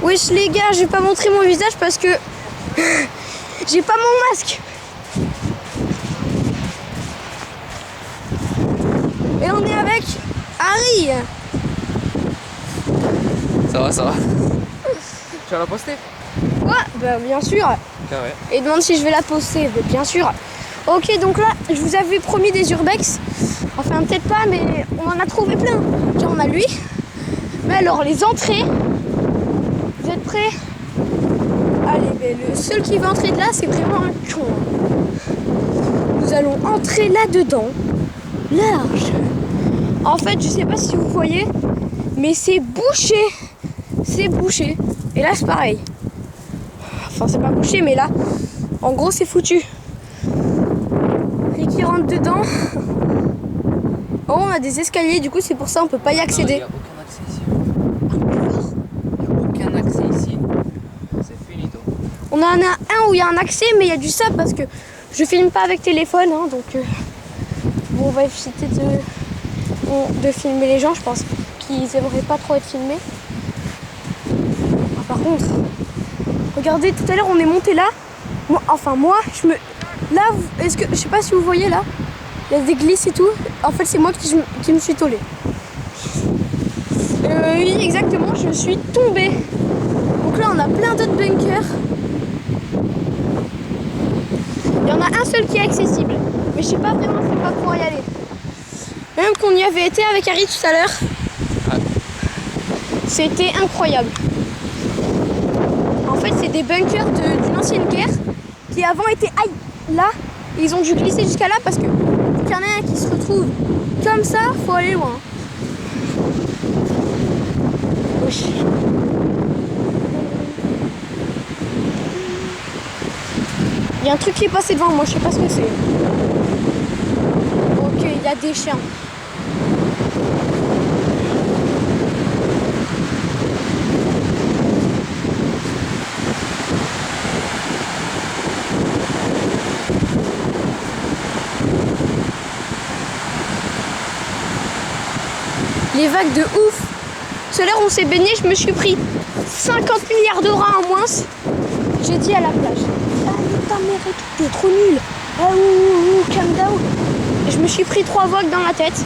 Wesh les gars, je vais pas montrer mon visage parce que j'ai pas mon masque. Et on est avec Harry. Ça va, ça va. Tu vas la poster? Ouais, bah bien sûr. Carré. Et demande si je vais la poster, bah, bien sûr. Ok, donc là, je vous avais promis des urbex. Enfin, peut-être pas, mais on en a trouvé plein. Tiens, on a lui. Mais alors, les entrées, vous êtes prêts? Allez, ben, le seul qui va entrer de là, c'est vraiment un con. Nous allons entrer là-dedans, large. En fait, je sais pas si vous voyez, mais c'est bouché. C'est bouché. Et là, c'est pareil. Enfin, c'est pas bouché, mais là, en gros, c'est foutu. Ricky rentre dedans. Oh, on a des escaliers, du coup, c'est pour ça on peut pas y accéder. Il n'y a aucun accès ici. Il n'y a aucun accès ici. C'est finito. On en a un où il y a un accès, mais il y a du sable parce que je filme pas avec téléphone, hein, donc bon, on va éviter de filmer les gens. Je pense qu'ils aimeraient pas trop être filmés. Ah, par contre, regardez, tout à l'heure on est monté là. Moi, là, est-ce que je sais pas si vous voyez là, il y a des glisses et tout. En fait, c'est moi qui me suis tollée. Oui, exactement, je suis tombée. Donc là, on a plein d'autres bunkers. Il y en a un seul qui est accessible, mais je sais pas vraiment si on va pouvoir y aller. Même qu'on y avait été avec Harry tout à l'heure, c'était incroyable. En fait, c'est des bunkers d'une ancienne guerre qui avant étaient là. Et ils ont dû glisser jusqu'à là parce que qu'il y en a un qui se retrouve comme ça, faut aller loin. Oui. Il y a un truc qui est passé devant moi, je sais pas ce que c'est. Ok, il y a des chiens. Les vagues de ouf. Tout à l'heure on s'est baigné, je me suis pris 50 milliards de rats en moins. J'ai dit à la plage, ah mais ta mère est toute trop nulle. Ah calm down. Et je me suis pris 3 vagues dans la tête.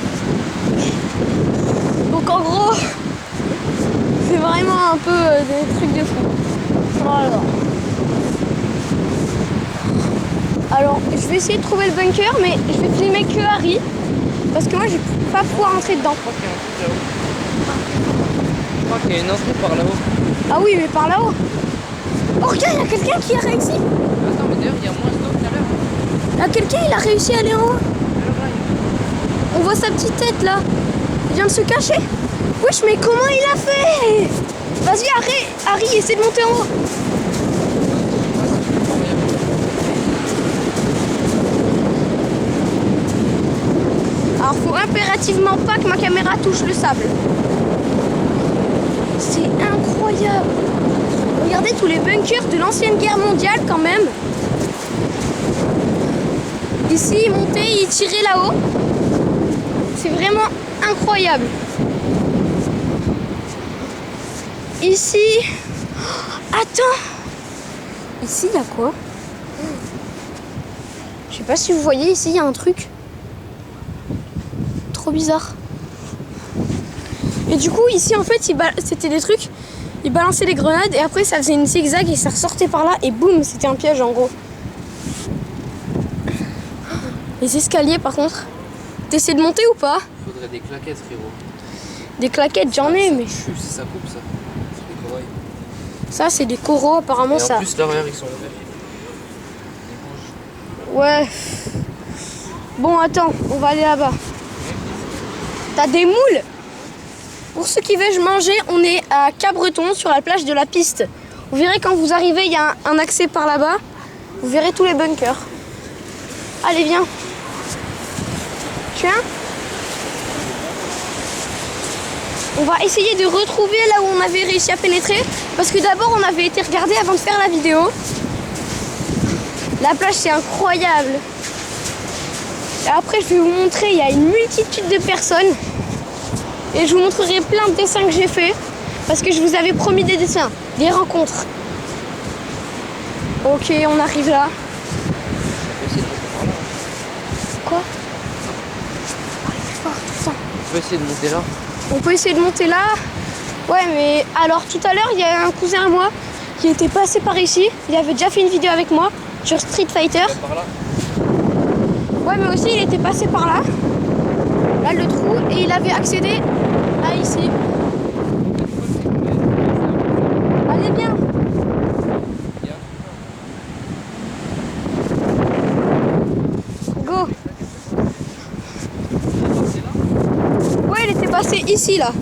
Donc en gros, c'est vraiment un peu des trucs de fou. Voilà. Alors je vais essayer de trouver le bunker, mais je vais filmer que Harry. Parce que moi je vais pas pouvoir entrer dedans. Je crois qu'il y a une entrée par là-haut. Ah oui, mais par là-haut. Oh regarde, il y a quelqu'un qui a réussi. Attends, mais d'ailleurs il y a moins d'eau tout à l'heure. Il y a quelqu'un, il a réussi à aller en haut. On voit sa petite tête là. Il vient de se cacher. Wesh, mais comment il a fait? Vas-y Harry, essaie de monter en haut. Alors faut impérativement pas que ma caméra touche le sable. C'est incroyable. Regardez tous les bunkers de l'ancienne guerre mondiale quand même. Ici il montait, il tirait là-haut. C'est vraiment incroyable. Ici... Attends. Ici il y a quoi? Je sais pas si vous voyez, ici il y a un truc. Trop bizarre. Et du coup ici en fait c'était des trucs, ils balançaient les grenades et après ça faisait une zigzag et ça ressortait par là et boum, c'était un piège en gros. Les escaliers par contre, t'essaies de monter ou pas? Faudrait des claquettes, frérot. Des claquettes j'en ai, mais Si ça coupe ça, c'est des corails. ça c'est des coraux apparemment. Et en ça. plus l'arrière ils sont ouverts. Ouais. Bon attends, on va aller là-bas. T'as des moules? Pour ceux qui veulent manger, on est à Cabreton sur la plage de la Piste. Vous verrez quand vous arrivez, il y a un accès par là-bas. Vous verrez tous les bunkers. Allez viens. Tu viens? On va essayer de retrouver là où on avait réussi à pénétrer. Parce que d'abord on avait été regarder avant de faire la vidéo. La plage c'est incroyable. Et après je vais vous montrer, il y a une multitude de personnes. Et je vous montrerai plein de dessins que j'ai fait. Parce que je vous avais promis des dessins, des rencontres. Ok, on arrive là. Quoi? On peut essayer de monter là. On peut essayer de monter là. Ouais, mais alors tout à l'heure, il y a un cousin à moi qui était passé par ici. Il avait déjà fait une vidéo avec moi sur Street Fighter. Par là. Ouais, mais aussi il était passé par là. Là, le trou, et il avait accédé à ici. Allez, bien. Go. Ouais, il était passé ici, là.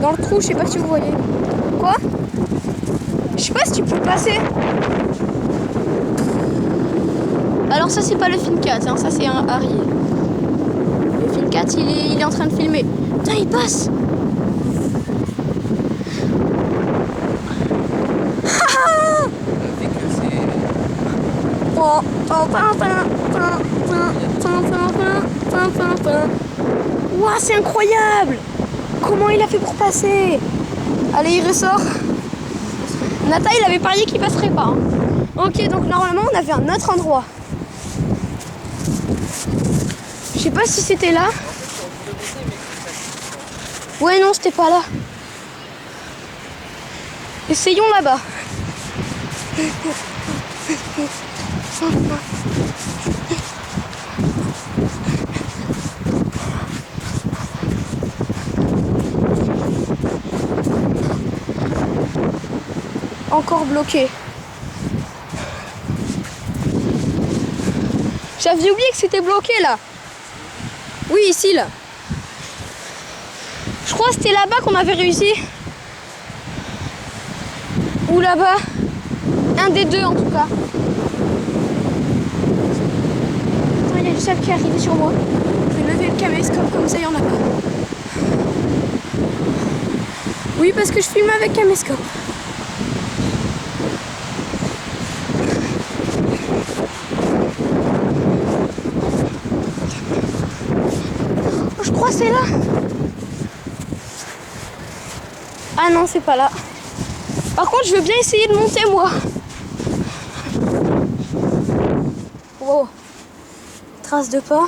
Dans le trou, je sais pas si vous voyez. Quoi? Je sais pas si tu peux passer. Alors ça, c'est pas le Fincat, hein, ça c'est un Harry. Le Fincat, il est en train de filmer. Putain, il passe. Ouah, c'est incroyable. Comment il a fait pour passer? Allez, il ressort. Nata, il avait parié qu'il passerait pas. Hein. Ok, donc normalement, on avait un autre endroit. Je sais pas si c'était là. Ouais, non, c'était pas là. Essayons là-bas. Encore bloqué. J'avais oublié que c'était bloqué là. Oui, ici là. Je crois que c'était là-bas qu'on avait réussi. Ou là-bas. Un des deux en tout cas. Attends, il y a du sable qui est arrivé sur moi. Je vais lever le caméscope comme ça, il n'y en a pas. Oui, parce que je filme avec caméscope. Je crois que c'est là. Ah non, c'est pas là. Par contre, je veux bien essayer de monter moi. Wow. Trace de pas.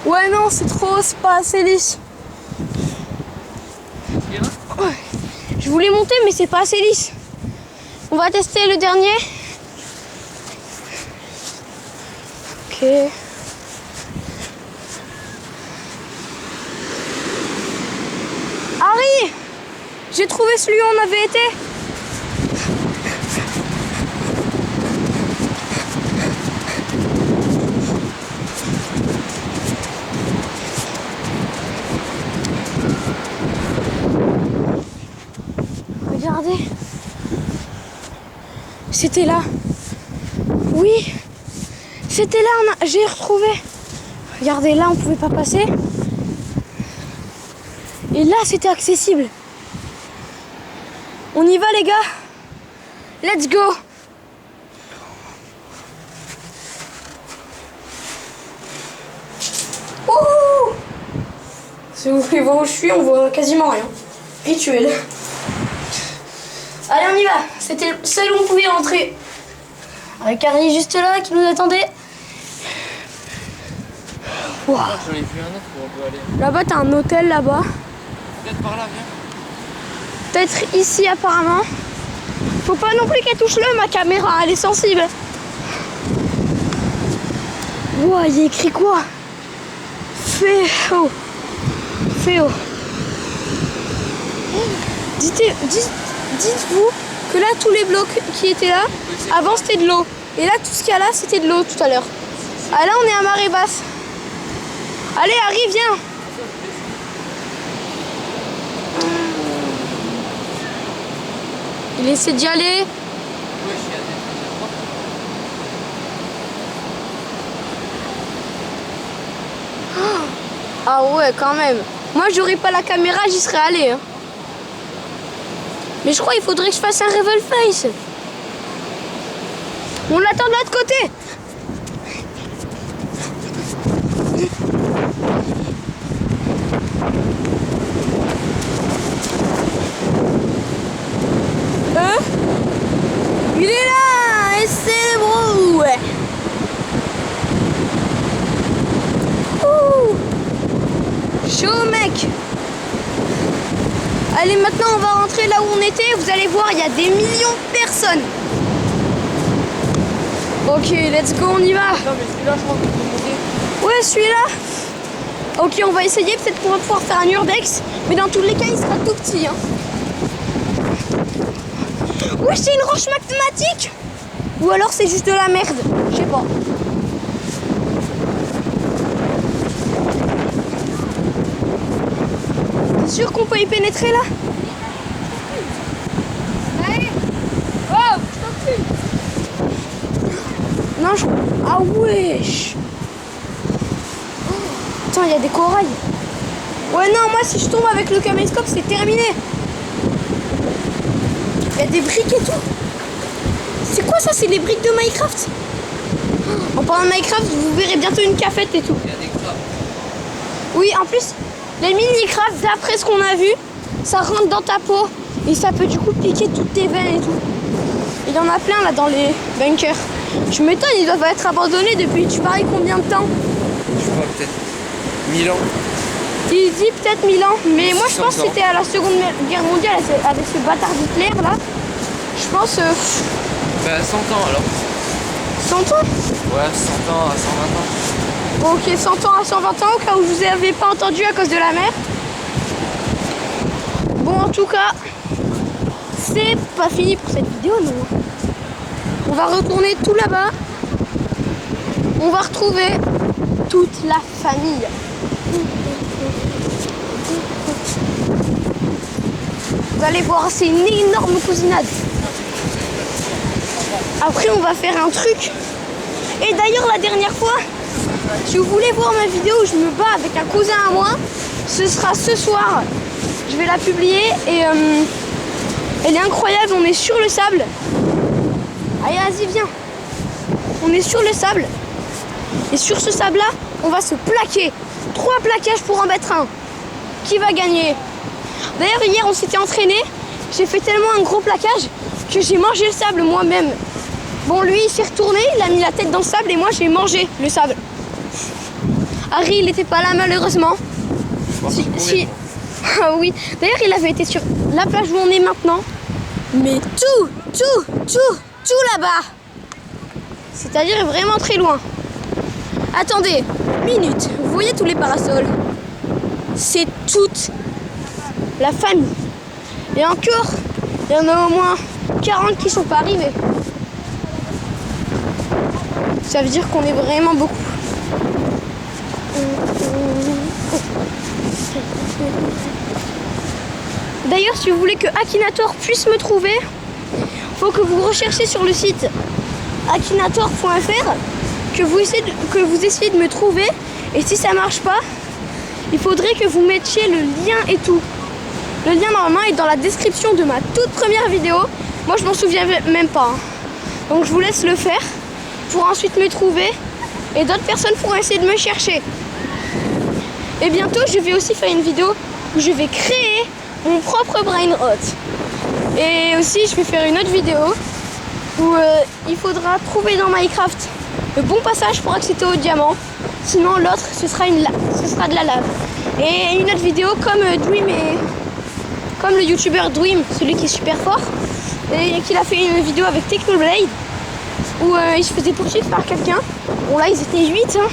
Ouais, non, c'est trop, c'est pas assez lisse. Ouais. Je voulais monter, mais c'est pas assez lisse. On va tester le dernier. Ok. Harry, j'ai trouvé celui où on avait été. Regardez. C'était là. Oui. C'était là, j'ai retrouvé. Regardez, là, on pouvait pas passer. Et là, c'était accessible. On y va, les gars. Let's go. Ouh. Si vous voulez voir où je suis, on voit quasiment rien. Rituel. Allez, on y va. C'était le seul où on pouvait rentrer. Avec Harry juste là, qui nous attendait. Wow. J'en ai vu un autre où on peut aller. Là-bas, t'as un hôtel là-bas. Peut-être par là, viens. Peut-être ici apparemment. Faut pas non plus qu'elle touche le, ma caméra, elle est sensible. Wow, il y a écrit quoi? Féo. Féo. Dites-vous que là, tous les blocs qui étaient là, avant c'était de l'eau. Et là, tout ce qu'il y a là, c'était de l'eau tout à l'heure. Ah là, on est à marée basse. Allez, Harry, viens. Il essaie d'y aller. Ah ouais, quand même. Moi, j'aurais pas la caméra, j'y serais allé. Hein. Mais je crois qu'il faudrait que je fasse un reveal face. On l'attend de l'autre côté. Allez, maintenant on va rentrer là où on était. Vous allez voir, il y a des millions de personnes. Ok, let's go, on y va. Non mais celui-là je crois qu'on peut monter. Ouais, celui-là. Ok, on va essayer, peut-être qu'on va pouvoir faire un urbex. Mais dans tous les cas, il sera tout petit. Hein. Ouais, c'est une roche mathématique. Ou alors c'est juste de la merde. Je sais pas. T'es sûr qu'on peut y pénétrer là? Ouais. Oh, je t'en prie. Non, je... Ah wesh. Putain, il y a des corails. Ouais, non, moi si je tombe avec le caméscope, c'est terminé. Il y a des briques et tout. C'est quoi ça? C'est les briques de Minecraft. En parlant de Minecraft, vous verrez bientôt une cafette et tout. Il y a des crabes. Oui, en plus, les mini-crafts, d'après ce qu'on a vu, ça rentre dans ta peau. Et ça peut du coup piquer toutes tes veines et tout. Il y en a plein là dans les bunkers. Je m'étonne, ils doivent être abandonnés depuis tu paries combien de temps? Je sais pas, peut-être 1000 ans. Il dit peut-être 1000 ans, mais moi je pense que 600 ans. c'était à la Seconde Guerre mondiale avec ce bâtard d'Hitler là. Je pense Bah 100 ans alors. 100 ans. Ouais, 100 ans à 120 ans. Ok, 100 ans à 120 ans au cas où je vous avais pas entendu à cause de la mer. Bon, en tout cas, c'est pas fini pour cette vidéo, non. On va retourner tout là-bas. On va retrouver toute la famille. Vous allez voir, c'est une énorme cousinade. Après, on va faire un truc. Et d'ailleurs, la dernière fois, si vous voulez voir ma vidéo où je me bats avec un cousin à moi, ce sera ce soir. Je vais la publier et elle est incroyable. On est sur le sable. Allez, vas-y, viens. On est sur le sable. Et sur ce sable-là, on va se plaquer. 3 plaquages pour en mettre un. Qui va gagner? D'ailleurs, hier, on s'était entraîné. J'ai fait tellement un gros plaquage que j'ai mangé le sable moi-même. Bon, lui, il s'est retourné, il a mis la tête dans le sable et moi, j'ai mangé le sable. Harry, il n'était pas là, malheureusement. Si. Ah oui. D'ailleurs, il avait été sur la plage où on est maintenant. Mais tout là-bas. C'est-à-dire vraiment très loin. Attendez, minute. Vous voyez tous les parasols? C'est toute la famille. Et encore, il y en a au moins 40 qui sont pas arrivés. Ça veut dire qu'on est vraiment beaucoup. D'ailleurs, si vous voulez que Akinator puisse me trouver, faut que vous recherchez sur le site akinator.fr, que vous essayez de me trouver. Et si ça marche pas, il faudrait que vous mettiez le lien et tout. Le lien normalement est dans la description de ma toute première vidéo. Moi je m'en souviens même pas. Hein. Donc je vous laisse le faire pour ensuite me trouver. Et d'autres personnes pourront essayer de me chercher. Et bientôt je vais aussi faire une vidéo où je vais créer mon propre brain rot. Et aussi je vais faire une autre vidéo où il faudra trouver dans Minecraft le bon passage pour accéder au diamant. Sinon l'autre ce sera de la lave. Et une autre vidéo comme Dream et comme le youtubeur Dream, celui qui est super fort, et qu'il a fait une vidéo avec Technoblade où il se faisait poursuivre par quelqu'un. Bon là ils étaient 8, hein.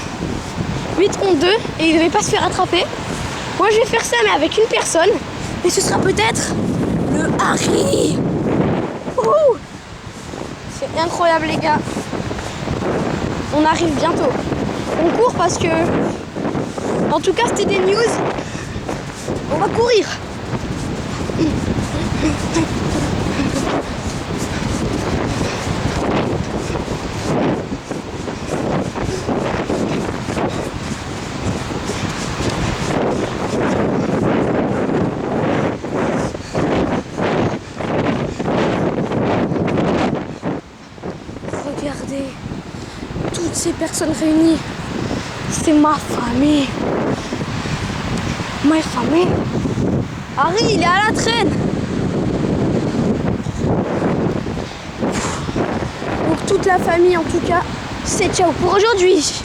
8 contre 2 et ils ne devaient pas se faire attraper. Moi je vais faire ça mais avec une personne. Et ce sera peut-être le Harry. Ouh, c'est incroyable les gars. On arrive bientôt. On court parce que... En tout cas c'était des news. On va courir. Regardez, toutes ces personnes réunies, c'est ma famille. Ma famille. Harry, il est à la traîne. Donc toute la famille en tout cas, c'est ciao pour aujourd'hui.